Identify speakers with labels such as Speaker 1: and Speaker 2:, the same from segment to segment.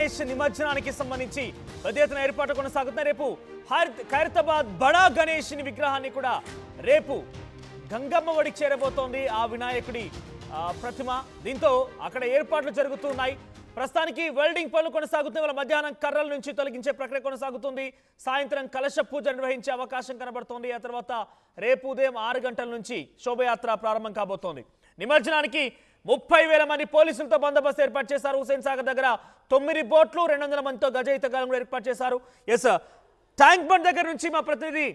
Speaker 1: నిమజ్జనానికి సంబంధించి పెద్ద ఎత్తున ఏర్పాట్లు కొనసాగుతున్నాయి. రేపు ఖైరతాబాద్ బడా గణేష్ విగ్రహాన్ని కూడా రేపు గంగమ్మ ఒడికి చేరబోతోంది ఆ వినాయకుడి ప్రతిమ. దీంతో అక్కడ ఏర్పాట్లు జరుగుతున్నాయి. ప్రస్తుతానికి వెల్డింగ్ పనులు కొనసాగుతున్నాయి. వాళ్ళ మధ్యాహ్నం కర్రల నుంచి తొలగించే ప్రక్రియ కొనసాగుతుంది. సాయంత్రం కలశ పూజ నిర్వహించే అవకాశం కనబడుతోంది. ఆ తర్వాత రేపు ఉదయం 6 గంటల నుంచి శోభయాత్ర ప్రారంభం కాబోతోంది. నిమజ్జనానికి 30,000 మంది పోలీసులతో బందోబస్తు ఏర్పాటు చేశారు. హుసేన్ సాగర్ దగ్గర 9 బోట్లు 200 మందితో గజయిత గాలను ఏర్పాటు చేశారు. ఎస్, ట్యాంక్ బండ్ దగ్గర నుంచి మా ప్రతినిధి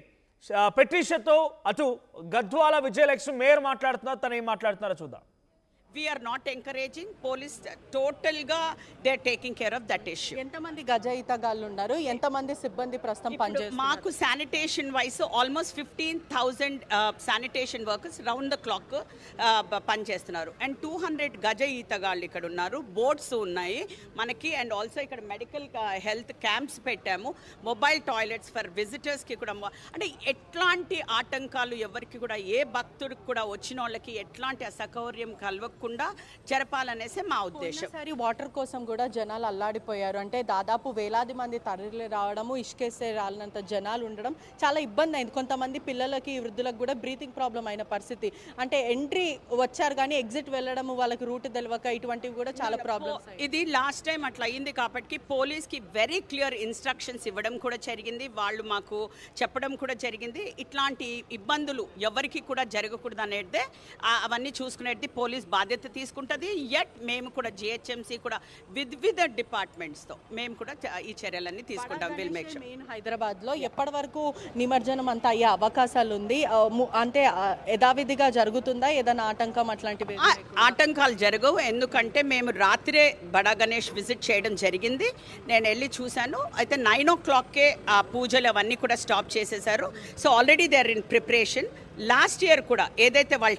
Speaker 1: పెట్రిషియాతో అటు గద్వాల విజయలక్ష్మి మేయర్ మాట్లాడుతున్నారు. తను ఏం మాట్లాడుతున్నారో చూద్దాం.
Speaker 2: We are not encouraging police total ga they are taking care of that issue.
Speaker 3: ఎంతమంది గజయితగాళ్ళు ఉన్నారు, ఎంతమంది సిబ్బంది ప్రస్తుతం పనిచేస్తున్నారు?
Speaker 2: మాకు sanitation wise almost 15,000 sanitation workers round the clock పనిచేస్తున్నారు. అండ్ 200 గజయితగాళ్ళు ఇక్కడ ఉన్నారు. బోట్స్ ఉన్నాయి మనకి. అండ్ ఆల్సో ఇక్కడ మెడికల్ హెల్త్ క్యాంప్స్ పెట్టాము. మొబైల్ టాయిలెట్స్ ఫర్ విజిటర్స్కి కూడా. అంటే ఎట్లాంటి ఆటంకాలు ఎవరికి కూడా, ఏ భక్తుడికి కూడా వచ్చిన వాళ్ళకి ఎట్లాంటి అసౌకర్యం కలవకుండా జరపాలనేసి మా ఉద్దేశం.
Speaker 3: ఈసారి వాటర్ కోసం కూడా జనాలు అల్లాడిపోయారు. అంటే దాదాపు వేలాది మంది తరలి రావడము, ఇసుకేస్తే రాలినంత జనాలు ఉండడం చాలా ఇబ్బంది అయింది. కొంతమంది పిల్లలకి, వృద్ధులకు కూడా బ్రీతింగ్ ప్రాబ్లం అయిన పరిస్థితి. అంటే ఎంట్రీ వచ్చారు కానీ ఎగ్జిట్ వెళ్ళడము, వాళ్ళకి రూట్ తెలియక ఇటువంటివి కూడా చాలా ప్రాబ్లమ్స్.
Speaker 2: ఇది లాస్ట్ టైం అట్లా అయింది కాబట్టి పోలీస్కి వెరీ క్లియర్ ఇన్స్ట్రక్షన్స్ ఇవ్వడం కూడా జరిగింది. వాళ్ళు మాకు చెప్పడం కూడా జరిగింది. ఇట్లాంటి ఇబ్బందులు ఎవరికి కూడా జరగకూడదు అనేది, అవన్నీ చూసుకునేది పోలీస్ బాధ్యత తీసుకుంటుంది. యట్ మేము కూడా జిహెచ్ఎంసీ కూడా వివిధ డిపార్ట్మెంట్స్తో మేము కూడా ఈ చర్యలన్నీ తీసుకుంటాం. Will make sure.
Speaker 3: హైదరాబాద్లో ఎప్పటి వరకు నిమజ్జనం అంతా అయ్యే అవకాశాలు ఉంది? అంటే యథావిధిగా జరుగుతుందా? ఏదైనా ఆటంకం అట్లాంటివి?
Speaker 2: ఆటంకాలు జరగవు. ఎందుకంటే మేము రాత్రే బడా గణేష్ విజిట్ చేయడం జరిగింది. నేను వెళ్ళి చూశాను. అయితే 9 o'clock ఆ పూజలు అవన్నీ కూడా స్టాప్ చేసేసారు. So already they are in preparation. Last year కూడా ఏదైతే వాళ్ళ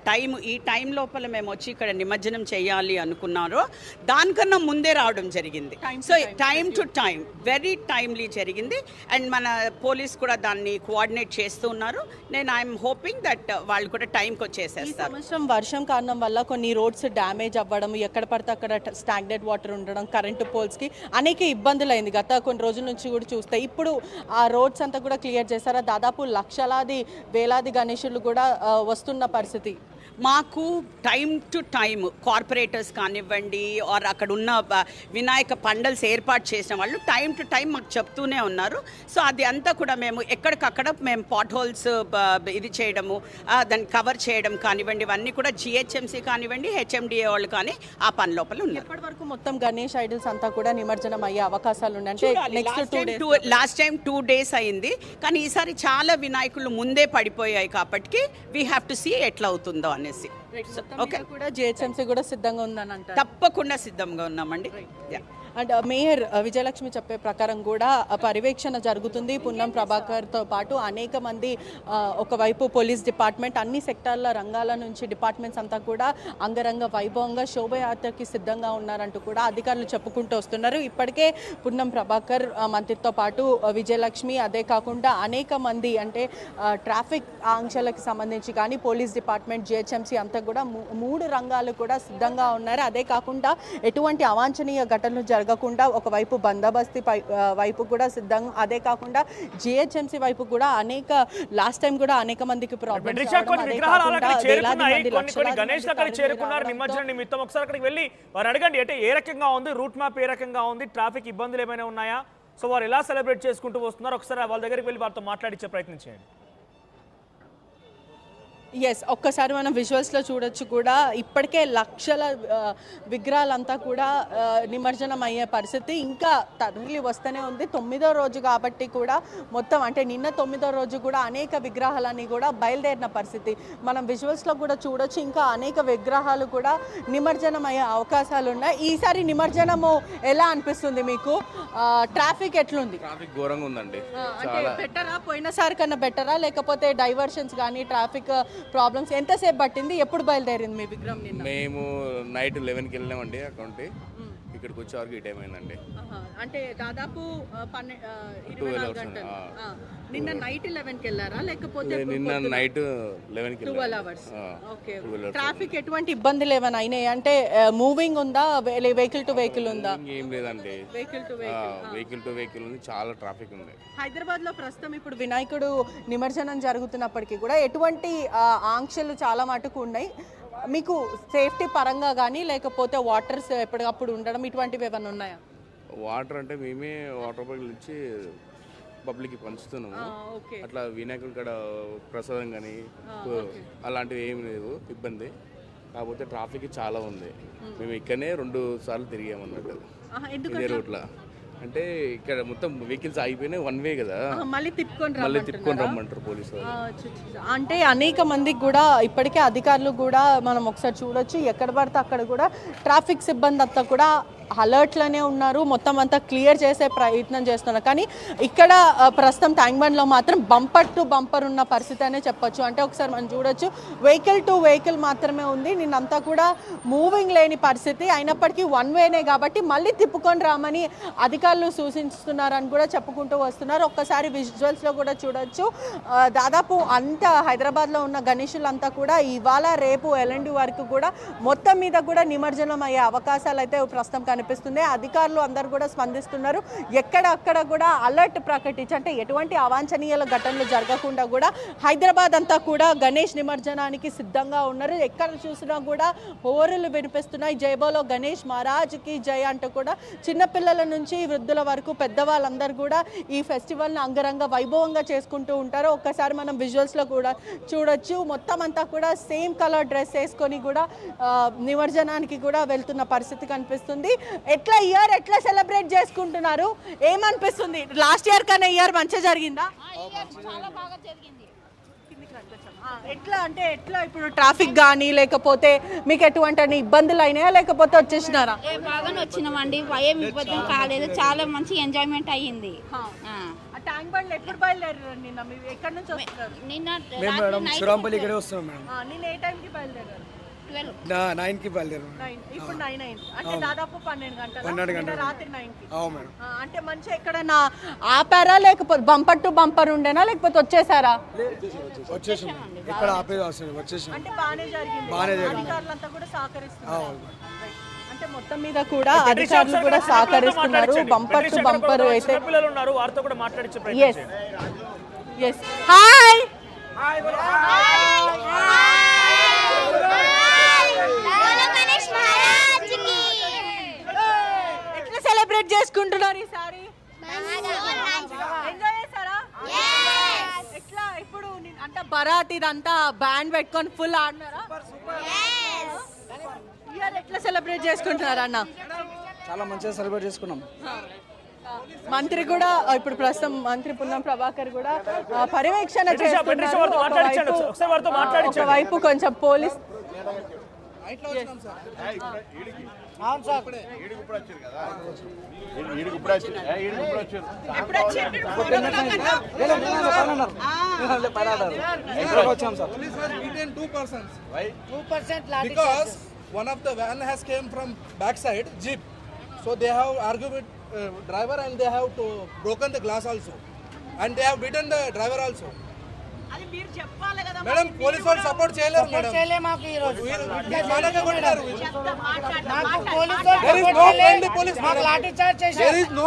Speaker 2: ఈ టైం లోపల మేము వచ్చి ఇక్కడ నిమజ్జనం చేయాలి అనుకున్నారో దానికన్నా ముందే రావడం జరిగింది. So time to time very timely జరిగింది. అండ్ మన పోలీస్ కూడా దాన్ని కోఆర్డినేట్ చేస్తూ ఉన్నారు. నేను ఐఎమ్ హోపింగ్ దట్ వాళ్ళు కూడా టైంకి వచ్చేసేస్తారు.
Speaker 3: సంవత్సరం వర్షం కారణం వల్ల కొన్ని రోడ్స్ డ్యామేజ్ అవ్వడం, ఎక్కడ పడితే అక్కడ స్టాగ్నెడ్ వాటర్ ఉండడం, కరెంటు పోల్స్కి అనేక ఇబ్బందులు అయింది గత కొన్ని రోజుల నుంచి కూడా చూస్తే. ఇప్పుడు ఆ రోడ్స్ అంతా కూడా క్లియర్ చేశారా? దాదాపు లక్షలాది వేలాది గణేశులు కూడా వస్తున్న పరిస్థితి.
Speaker 2: మాకు టైం టు టైం కార్పొరేటర్స్ కానివ్వండి ఆర్ అక్కడ ఉన్న వినాయక పండల్స్ ఏర్పాటు చేసిన వాళ్ళు టైం టు టైం మాకు చెప్తూనే ఉన్నారు. సో అది అంతా కూడా మేము ఎక్కడికక్కడ మేము పాట్ హోల్స్ ఇది చేయడము, దాన్ని కవర్ చేయడం కానివ్వండి, ఇవన్నీ కూడా జిహెచ్ఎంసీ కానివ్వండి, హెచ్ఎండిఏ వాళ్ళు కానీ ఆ పని లోపల ఉన్నారు.
Speaker 3: ఎప్పటి వరకు మొత్తం గణేష్ ఐడల్స్ అంతా కూడా నిమజ్జనం అయ్యే అవకాశాలు ఉన్నాయి?
Speaker 2: లాస్ట్ టైం 2 days అయింది. కానీ ఈసారి చాలా వినాయకులు ముందే పడిపోయాయి కాబట్టి వీ హ్యావ్ టు సీ ఎట్లా అవుతుందో అని.
Speaker 3: ఓకే, కూడా జిహెచ్ఎంసీ కూడా సిద్ధంగా ఉందని అంటారు?
Speaker 2: తప్పకుండా సిద్ధంగా ఉన్నామండి.
Speaker 3: అండ్ మేయర్ విజయలక్ష్మి చెప్పే ప్రకారం కూడా పర్యవేక్షణ జరుగుతుంది. పున్నం ప్రభాకర్తో పాటు అనేక మంది, ఒకవైపు పోలీస్ డిపార్ట్మెంట్, అన్ని సెక్టార్ల రంగాల నుంచి డిపార్ట్మెంట్స్ అంతా కూడా అంగరంగ వైభవంగా శోభయాత్రకి సిద్ధంగా ఉన్నారంటూ కూడా అధికారులు చెప్పుకుంటూ వస్తున్నారు. ఇప్పటికే పున్నం ప్రభాకర్ మంత్రితో పాటు విజయలక్ష్మి, అదే కాకుండా అనేక మంది, అంటే ట్రాఫిక్ ఆంక్షలకు సంబంధించి కానీ పోలీస్ డిపార్ట్మెంట్, జిహెచ్ఎంసీ అంతా కూడా 3 రంగాలు కూడా సిద్ధంగా ఉన్నారు. అదే కాకుండా ఎటువంటి అవాంఛనీయ ఘటనలు జరగకుండా ఒకవైపు బందోబస్తు వైపు కూడా సిద్ధంగా, అదే కాకుండా జిహెచ్ఎంసీ వైపు కూడా లాస్ట్ టైం కూడా అనేక మందికి
Speaker 1: నిమజ్జన నిమిత్తం ఒకసారి అక్కడికి వెళ్ళి వారు అడగండి, అంటే ఏ రకంగా ఉంది, రూట్ మ్యాప్ ఏ రకంగా ఉంది, ట్రాఫిక్ ఇబ్బందులు ఏమైనా ఉన్నాయా, సో వారు ఎలా సెలబ్రేట్ చేసుకుంటూ వస్తున్నారు, ఒకసారి వాళ్ళ దగ్గరికి వెళ్ళి వారితో మాట్లాడించే ప్రయత్నం చేయండి.
Speaker 3: ఎస్, ఒక్కసారి మనం విజువల్స్లో చూడొచ్చు కూడా. ఇప్పటికే లక్షల విగ్రహాలంతా కూడా నిమజ్జనం అయ్యే పరిస్థితి ఇంకా తరలి వస్తూనే ఉంది. 9వ రోజు కాబట్టి కూడా మొత్తం, అంటే నిన్న 9వ రోజు కూడా అనేక విగ్రహాలన్నీ కూడా బయలుదేరిన పరిస్థితి మనం విజువల్స్లో కూడా చూడొచ్చు. ఇంకా అనేక విగ్రహాలు కూడా నిమజ్జనం అయ్యే అవకాశాలు ఉన్నాయి. ఈసారి నిమజ్జనము ఎలా అనిపిస్తుంది మీకు? ట్రాఫిక్ ఎట్లుంది?
Speaker 4: ట్రాఫిక్ ఘోరంగా ఉందండి.
Speaker 3: అంటే బెటరా, పోయినసారి కన్నా బెటరా, లేకపోతే డైవర్షన్స్ కానీ ట్రాఫిక్ ప్రాబ్లమ్స్ ఎంతసేపు పట్టింది? ఎప్పుడు బయలుదేరింది మీ విగ్రహం? నిన్న
Speaker 4: మేము నైట్ 11కి వెళ్ళినామండి. అకౌంట్ ఇక్కడికి వచ్చే వరకు ఈ టైం అయిందండి.
Speaker 3: అంటే దాదాపు 24 గంటలు. నిన్న నైట్ 11కి వెళ్ళారా లేకపోతే
Speaker 4: నిన్న నైట్ 11కి
Speaker 3: 12 అవర్స్? ఓకే. ట్రాఫిక్ ఎటువంటి ఇబ్బందులు ఏమైనా అయినాయి అంటే మూవింగ్ ఉందా, వెహికల్ టు వెహికల్ ఉందా?
Speaker 4: ఏం లేదండి,
Speaker 3: వెహికల్ టు
Speaker 4: వెహికల్ ఉంది, చాలా ట్రాఫిక్ ఉంది.
Speaker 3: హైదరాబాద్ లో ప్రస్తుతం ఇప్పుడు వినాయకుడు నిమజ్జనం జరుగుతున్నప్పటికీ కూడా ఎటువంటి ఆంక్షలు చాలా మటుకు ఉన్నాయి. మీకు సేఫ్టీ పరంగా కానీ లేకపోతే వాటర్స్ ఎప్పటికప్పుడు ఉండడం ఇటువంటివి ఏమైనా ఉన్నాయా?
Speaker 4: వాటర్ అంటే మేమే వాటర్ బాటిల్ ఇచ్చి పబ్లిక్కి పంచుతున్నాము.
Speaker 3: ఓకే.
Speaker 4: అట్లా వినాయకుడి కాడ ప్రసాదం కానీ అలాంటివి ఏమి లేదు ఇబ్బంది. కాకపోతే ట్రాఫిక్ చాలా ఉంది. మేము ఇక్కడనే 2 సార్లు తిరిగామన్నట్టు ఇదే రోడ్లో. అంటే ఇక్కడ మొత్తం వెహికల్స్ ఆగిపోయినాయి, 1 వే కదా,
Speaker 3: మళ్ళీ
Speaker 4: తిప్పుకొని రమ్మంటారు పోలీసు.
Speaker 3: అంటే అనేక మందికి కూడా ఇప్పటికే అధికారులు కూడా మనం ఒకసారి చూడొచ్చు, ఎక్కడ పడితే అక్కడ కూడా ట్రాఫిక్ సిబ్బంది అంతా కూడా అలర్ట్లోనే ఉన్నారు, మొత్తం అంతా క్లియర్ చేసే ప్రయత్నం చేస్తున్నారు. కానీ ఇక్కడ ప్రస్తుతం ట్యాంక్ బండ్లో మాత్రం బంపర్ టు బంపర్ ఉన్న పరిస్థితి అనే చెప్పొచ్చు. అంటే ఒకసారి మనం చూడొచ్చు, వెహికల్ టు వెహికల్ మాత్రమే ఉంది, నిన్నంతా కూడా మూవింగ్ లేని పరిస్థితి. అయినప్పటికీ 1 వేనే కాబట్టి మళ్ళీ తిప్పుకొని రామని అధికారులు సూచిస్తున్నారని కూడా చెప్పుకుంటూ వస్తున్నారు. ఒక్కసారి విజువల్స్లో కూడా చూడొచ్చు, దాదాపు అంతా హైదరాబాద్లో ఉన్న గణేషులంతా కూడా ఇవాళ రేపు ఎల్ఎండి వరకు కూడా మొత్తం మీద కూడా నిమజ్జనం అయ్యే అవకాశాలు అయితే ప్రస్తుతం కనిపిస్తుంది. అధికారులు అందరూ కూడా స్పందిస్తున్నారు. ఎక్కడక్కడ కూడా అలర్ట్ ప్రకటించి అంటే ఎటువంటి అవాంఛనీయ ఘటనలు జరగకుండా కూడా హైదరాబాద్ అంతా కూడా గణేష్ నిమజ్జనానికి సిద్ధంగా ఉన్నారు. ఎక్కడ చూసినా కూడా హోరులు వినిపిస్తున్నాయి. జై బోలో గణేష్ మహారాజ్కి జై అంటూ కూడా చిన్నపిల్లల నుంచి వృద్ధుల వరకు పెద్దవాళ్ళందరూ కూడా ఈ ఫెస్టివల్ని అంగరంగ వైభవంగా చేసుకుంటూ ఉంటారు. ఒక్కసారి మనం విజువల్స్లో కూడా చూడొచ్చు, మొత్తం అంతా కూడా సేమ్ కలర్ డ్రెస్ వేసుకొని కూడా నిమజ్జనానికి కూడా వెళ్తున్న పరిస్థితి కనిపిస్తుంది. ఎట్లా సెలబ్రేట్ చేసుకుంటున్నారు, ఏమనిపిస్తుంది? లాస్ట్ ఇయర్ కన్నా ఇయర్ మంచిగా జరిగిందా?
Speaker 5: చాలా బాగా జరిగింది.
Speaker 3: ఎట్లా ఇప్పుడు ట్రాఫిక్ కానీ లేకపోతే మీకు ఎటువంటి ఇబ్బందులు అయినాయా లేకపోతే వచ్చేసినారా?
Speaker 5: బాగానే వచ్చినామండి, ఏం ఇబ్బంది కాలేదు, చాలా మంచి ఎంజాయ్మెంట్ అయ్యింది.
Speaker 3: ట్యాంక్ బండ్ ఎప్పుడు బయలుదేరారు? నిన్న మీరు ఎక్కడి నుంచి వస్తున్నారు?
Speaker 5: నిన్న
Speaker 6: శ్రీరాంపల్లి ఇక్కడే వస్తున్నాం మేడం.
Speaker 3: నిన్న ఏ టైంకి బయలుదేరారు?
Speaker 6: 9కి బయలుదేరాం.
Speaker 3: ఇప్పుడు 9 అయింది అంటే దాదాపు 12 గంటలు.
Speaker 6: 12 గంటలు
Speaker 3: రాత్రి 9కి.
Speaker 6: అవును మేడం.
Speaker 3: అంటే మంచి ఎక్కడన్నా ఆపారా లేకపోతే బంపర్ టు బంపర్ ఉండేనా లేకపోతే వచ్చేసారా?
Speaker 6: వచ్చేసాం, ఎక్కడ ఆపేది అవసరం, వచ్చేసాం.
Speaker 3: అంటే బాగానే జరిగింది, అధికారులంతా కూడా సహకరిస్తున్నారు. అంటే మొత్తం మీద కూడా అధికారులు కూడా సహకరిస్తున్నారు. బంపర్ టు బంపర్ అయితే
Speaker 1: పిల్లలు ఉన్నారు, వారితో కూడా మాట్లాడించే ప్రయత్నం చేయండి.
Speaker 3: ఎస్ హాయ్ ఎట్లా సెలబ్రేట్ చేసుకుంటున్నారు ఈసారి? ఎంజాయ్ చేస్తారా? ఎట్లా ఇప్పుడు అంటే బరాత్ ఇదంతా బ్యాండ్ పెట్టుకొని ఫుల్ ఆడినారా? ఇయర్ ఎట్లా సెలబ్రేట్ చేసుకుంటున్నారు అన్న?
Speaker 6: చాలా మంచిగా సెలబ్రేట్ చేసుకున్నాం.
Speaker 3: మంత్రి కూడా ఇప్పుడు ప్రస్తుతం మంత్రి పున్నం ప్రభాకర్ కూడా పర్యవేక్షణ చేస్తున్నారు. ఒకవైపు కొంచెం police
Speaker 7: because one of the van has came from backside jeep, so they have argued with driver and they have to broken the glass also, and they have beaten the driver also. Madam police వాళ్ళు support చేయలేరు madam. There is no friendly police. There is no